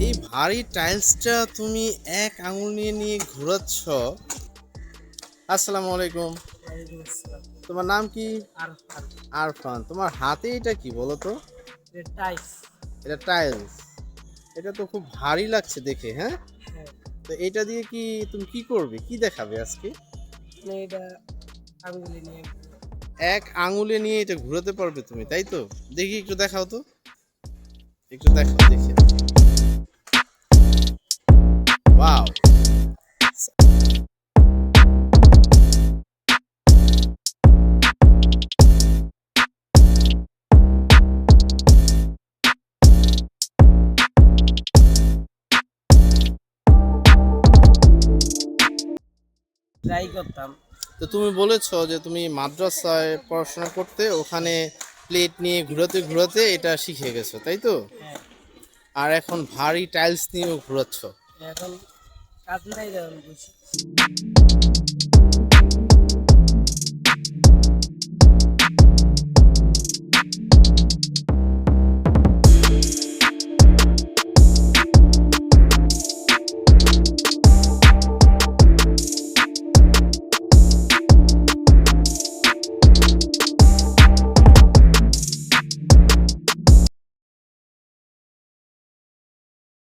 এই ভারী টাইলসটা তুমি এক আঙুল নিয়ে নিয়ে ঘোরাচ্ছ। আসসালামু আলাইকুম। ওয়ালাইকুম আসসালাম। তোমার নাম কি? আরফান। আরফান। তোমার হাতে এটা কি বলো তো? টাইস। এটা টাইলস। এটা তো খুব ভারী লাগছে দেখে, হ্যাঁ? হ্যাঁ, তো এটা দিয়ে কি তুমি কি করবে, কি দেখাবে আজকে? আপনি এটা আঙ্গুলে নিয়ে এক আঙুলে নিয়ে এটা ঘোরাতে পারবে তুমি, তাই তো? দেখি একটু দেখাও তো, একটু দেখাও দেখি। ওয়াও! ট্রাই করতাম। তো তুমি বলেছো যে তুমি মাদ্রাসায় পড়াশোনা করতে, ওখানে প্লেট নিয়ে ঘোরাতে ঘোরাতে এটা শিখে গেছো, তাই তো? হ্যাঁ, আর এখন ভারী টাইলস নিয়েও ঘোরাচ্ছ। এখন কাজ নাই, যেমন বসে।